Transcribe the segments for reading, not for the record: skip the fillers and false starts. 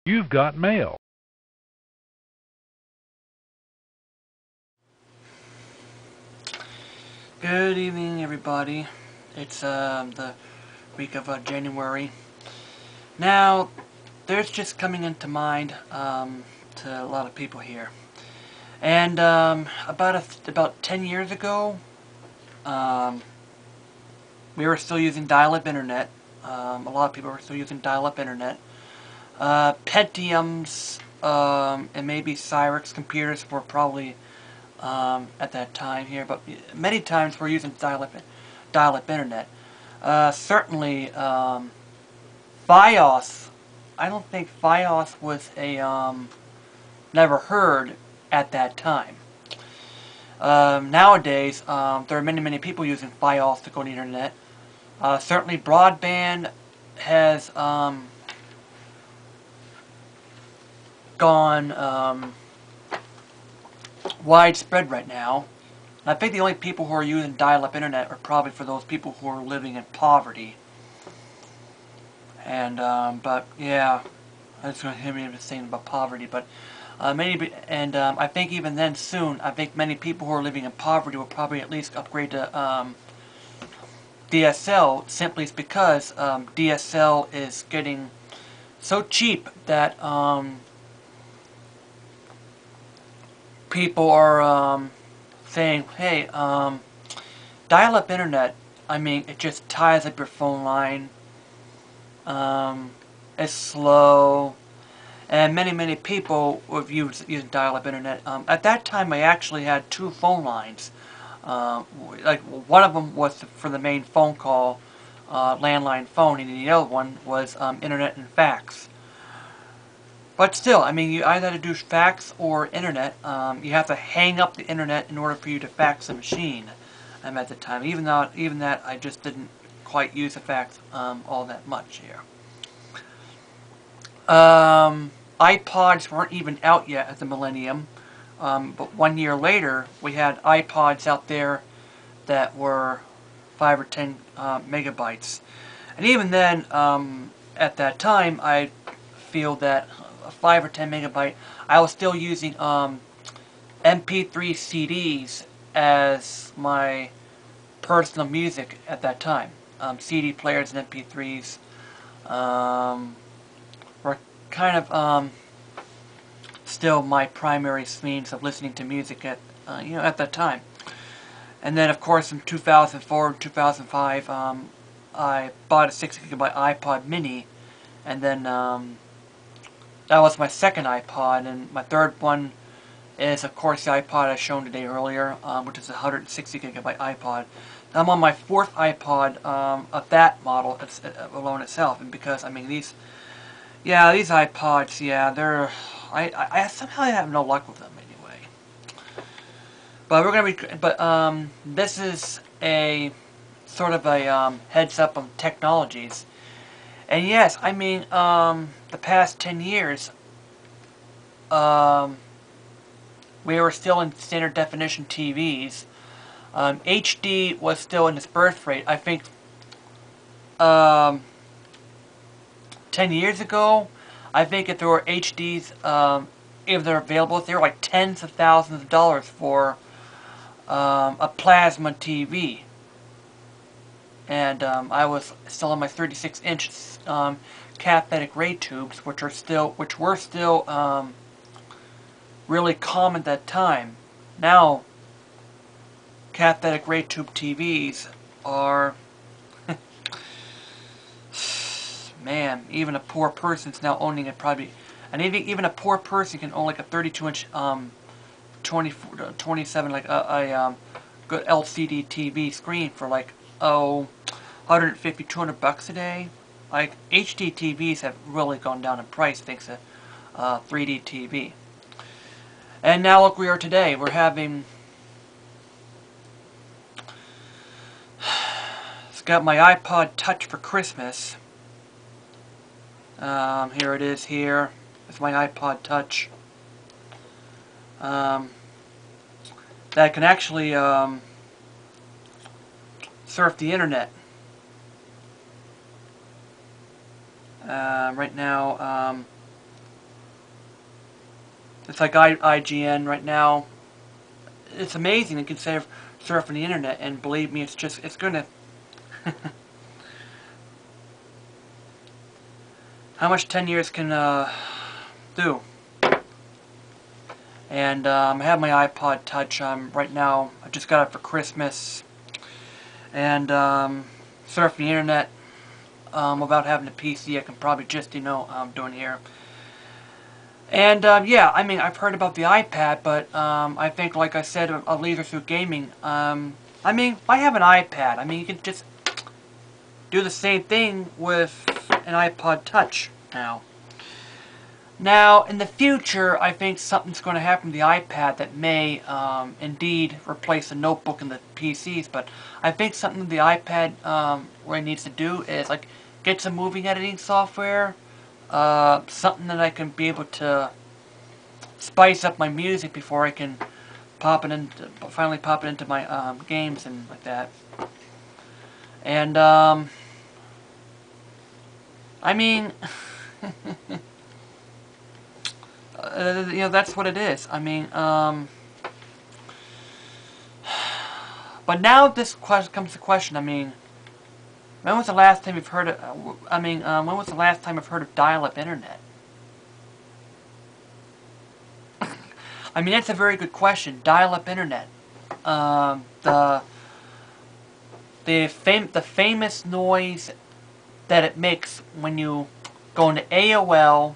You've got mail. Good evening, everybody. It's the week of January. Now, there's just coming into mind to a lot of people here, and about 10 years ago, we were still using dial-up internet. A lot of people were still using dial-up internet. Pentiums and maybe Cyrix computers were probably at that time here, but many times we're using dial-up internet. Certainly, FiOS. I don't think FiOS was a never heard at that time. Nowadays, there are many people using FiOS to go to the internet. Certainly, broadband has gone widespread right now. And I think the only people who are using dial-up internet are probably for those people who are living in poverty. And but yeah, I was going to hear me saying about poverty, but I think even then soon, I think many people who are living in poverty will probably at least upgrade to DSL, simply because DSL is getting so cheap that people are saying, hey, dial-up internet, I mean, it just ties up your phone line. It's slow, and many people have used dial-up internet. At that time, I actually had two phone lines. Like one of them was for the main phone call, landline phone, and the other one was internet and fax. But still, I mean, you either have to do fax or internet. You have to hang up the internet in order for you to fax the machine. At the time, even that, I just didn't quite use the fax all that much here. iPods weren't even out yet at the millennium, but 1 year later, we had iPods out there that were 5 or 10 megabytes. And even then, at that time, I feel that 5 or 10 megabyte, I was still using MP3 CDs as my personal music at that time. CD players and MP3s were kind of still my primary means of listening to music at at that time. And then, of course, in 2004 and 2005, I bought a 6 gigabyte iPod Mini, and then that was my second iPod, and my third one is, of course, the iPod I shown today earlier, which is a 160 gigabyte iPod. I'm on my fourth iPod of that model alone itself, and because I mean these iPods, yeah, they're I somehow have no luck with them anyway. But this is a sort of a heads up on technologies, and yes, I mean the past 10 years, we were still in standard definition TVs. HD was still in its birth rate. I think 10 years ago, I think if there were HDs, if they're available, they were like tens of thousands of dollars for a plasma TV. And I was still on my 36-inch cathodic ray tubes, which were still really common at that time. Now, cathodic ray tube TVs are, man, even a poor person's now owning it probably, and even a poor person can own like a 32-inch 27, like a good LCD TV screen for like 150, 200 bucks a day. Like HD TVs have really gone down in price thanks to 3D TV. And now look where we are today. We're having... It's got my iPod Touch for Christmas. Here it is here. It's my iPod Touch. That can actually surf the internet. Right now, it's like IGN right now. It's amazing it can surf on the internet, and believe me, it's gonna. How much 10 years can do? And I have my iPod Touch right now. I just got it for Christmas, and surf the internet without having a PC. I can probably just doing here. And yeah, I mean, I've heard about the iPad, but I think, like I said, a laser through gaming. I mean, I have an iPad. I mean, you can just do the same thing with an iPod Touch now. Now, in the future, I think something's going to happen to the iPad that may indeed replace the notebook and the PCs. But I think something the iPad really needs to do is like get some movie editing software. Something that I can be able to spice up my music before I can finally pop it into my games and like that. And I mean, that's what it is. I mean, but now this comes to question. I mean, when was the last time you've heard of? when was the last time I've heard of dial-up internet? I mean, that's a very good question. Dial-up internet. The famous noise that it makes when you go into AOL.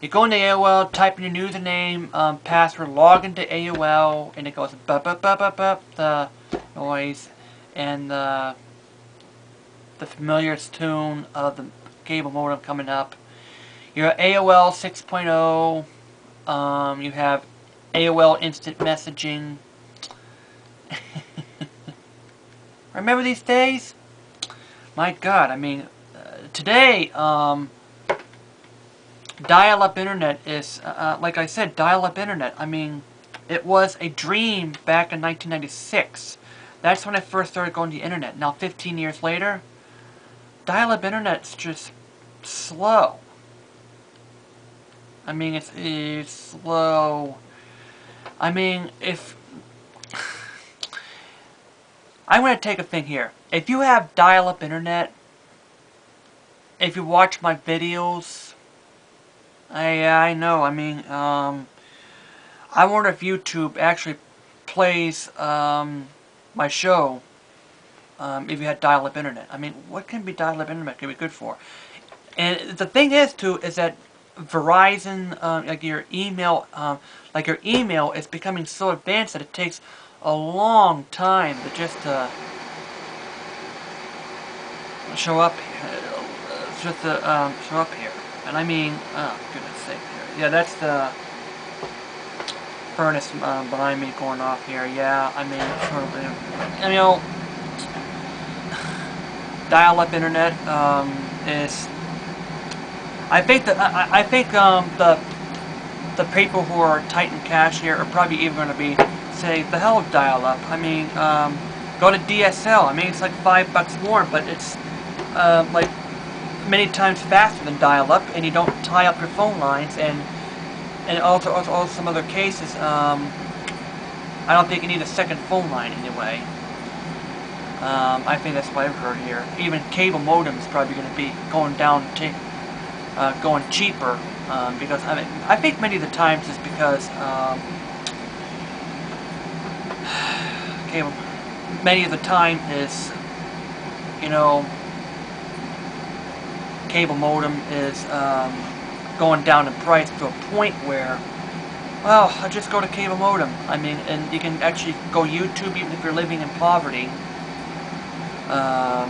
You go into AOL, type in your username, password, log into AOL, and it goes bup bup bup bup bup, the noise, and the familiar tune of the cable modem coming up. You're AOL 6.0. You have AOL instant messaging. Remember these days? My God, I mean, today, dial-up internet is, like I said, dial-up internet. I mean, it was a dream back in 1996. That's when I first started going to the internet. Now, 15 years later, dial-up internet's just slow. I mean, it's slow. I mean, if... I'm going to take a thing here. If you have dial-up internet, if you watch my videos, I know, I mean, I wonder if YouTube actually plays my show if you had dial-up internet. I mean, what can be dial-up internet can be good for? And the thing is, too, is that Verizon, like your email is becoming so advanced that it takes a long time to just show up here. Just to show up here. And I mean, oh goodness sake, here. Yeah, that's the furnace behind me going off here. Yeah, I mean, sort of, you know, dial-up internet is. I think that the people who are tight in cash here are probably even going to be say the hell with dial-up. I mean, go to DSL. I mean, it's like $5 more, but it's like many times faster than dial-up, and you don't tie up your phone lines, and also some other cases. I don't think you need a second phone line anyway. I think that's what I've heard here. Even cable modem is probably going to be going down, going cheaper, because I mean, I think many of the times is because cable. Many of the time is, you know, cable modem is going down in price to a point where, well, I just go to cable modem. I mean, and you can actually go YouTube even if you're living in poverty. Not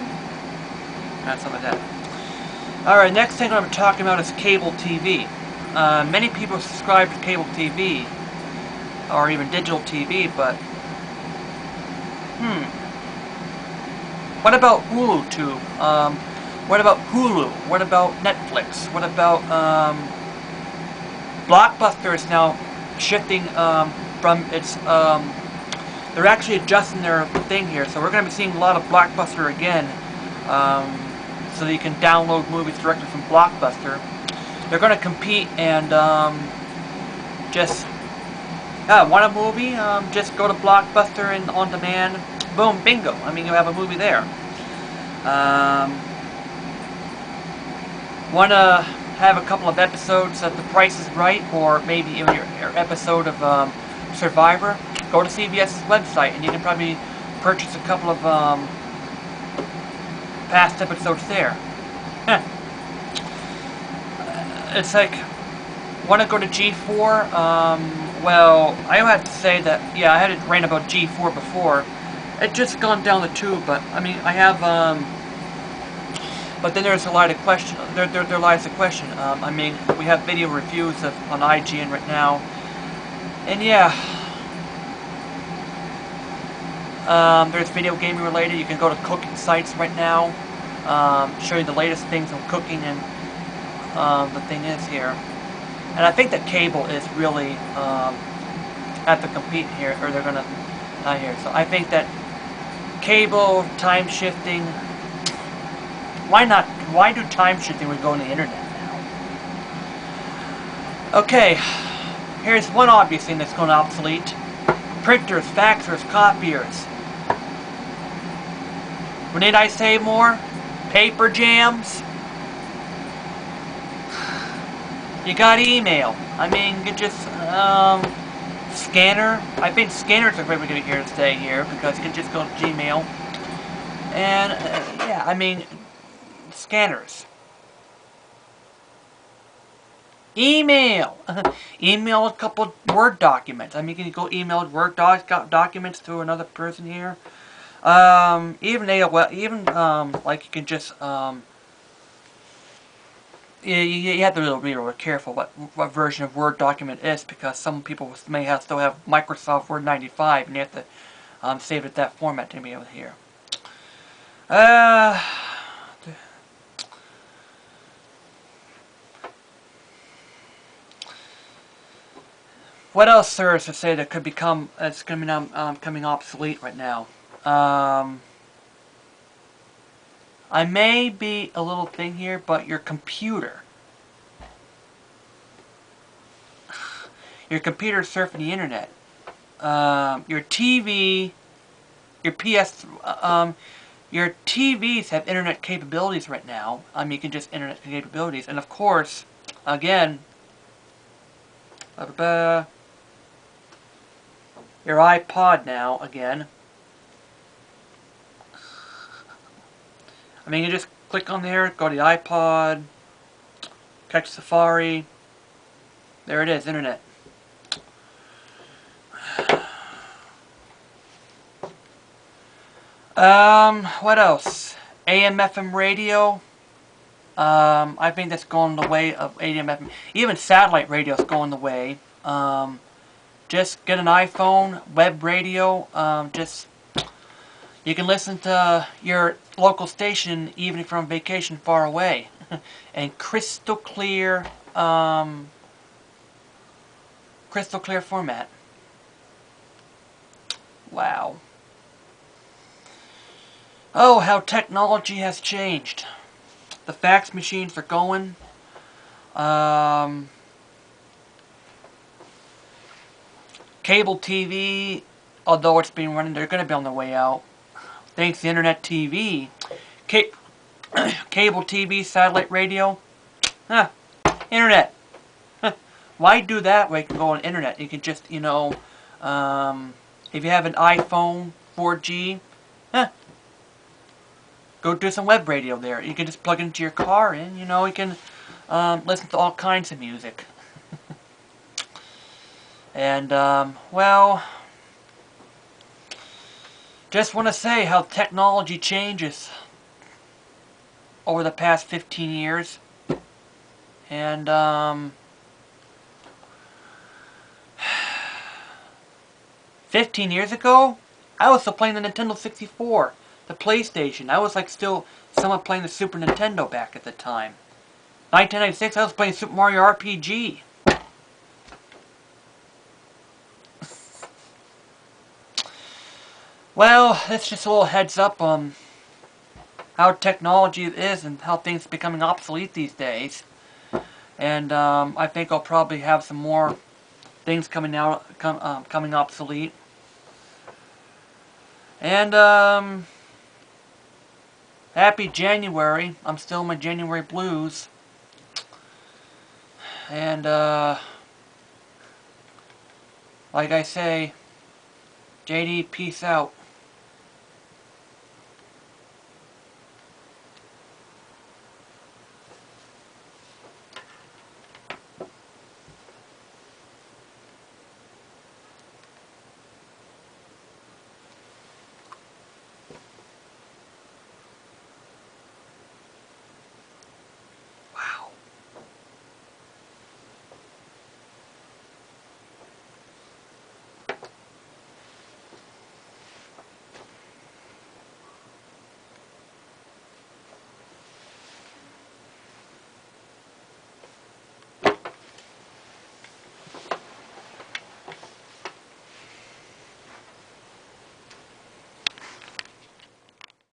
something like that. Alright, next thing I'm talking about is cable TV. many people subscribe to cable TV, or even digital TV, but, what about Hulu Tube? What about Hulu? What about Netflix? What about, Blockbuster is now shifting, from its, they're actually adjusting their thing here, so we're going to be seeing a lot of Blockbuster again, so that you can download movies directly from Blockbuster. They're going to compete and, just, want a movie? Just go to Blockbuster and on demand. Boom, bingo. I mean, you have a movie there. Want to have a couple of episodes that the price is right, or maybe even your episode of Survivor? Go to CBS's website and you can probably purchase a couple of past episodes there. It's like, want to go to G4? Well, I have to say that, yeah, I had it rant about G4 before. It just gone down the tube, but, I mean, I have, but then there's a lot of question, there lies a question. I mean, we have video reviews on IGN right now, and yeah, there's video gaming related. You can go to cooking sites right now, show you the latest things on cooking, and the thing is here. And I think that cable is really have to compete here, or they're gonna not here. So I think that cable, time shifting. Why not? Why do time shifting when we go on the internet now? Okay, here's one obvious thing that's going obsolete: printers, faxers, copiers. What need I say more? Paper jams. You got email. I mean, you just, scanner. I think scanners are probably going to here to stay here, because you can just go to Gmail. And, yeah, I mean, scanners. Email. Email a couple Word documents. I mean, you can go email Word documents to another person here. Even AOL, even, like you can just, you have to be really careful what version of Word document is, because some people may still have Microsoft Word 95, and you have to save it that format to be able to hear. What else, sir, is to say that could become, it's going to be now coming obsolete right now? I may be a little thing here, but your computer. Your computer surfing the internet. Your TV, your your TVs have internet capabilities right now. I mean, you can just internet capabilities. And of course, again, your iPod now, again. I mean, you just click on there, go to the iPod, catch Safari. There it is, internet. What else? AM FM radio. I think that's going the way of AM FM. Even satellite radio is going the way. Just get an iPhone, web radio. You can listen to your local station even if you're on vacation far away, and crystal clear format. Wow. Oh, how technology has changed. The fax machines are going. Cable TV, although it's been running, they're going to be on their way out. Thanks to Internet TV. Cable TV, satellite radio. Internet. Why do that when you can go on internet? You can just, you know, if you have an iPhone 4G, go do some web radio there. You can just plug it into your car and, you know, you can listen to all kinds of music. And, well, just want to say how technology changes over the past 15 years. And, 15 years ago, I was still playing the Nintendo 64, the PlayStation. I was like still someone playing the Super Nintendo back at the time. 1996, I was playing Super Mario RPG. Well, it's just a little heads up on how technology is and how things are becoming obsolete these days. And I think I'll probably have some more things coming obsolete. And happy January. I'm still in my January blues. And like I say, JD, peace out.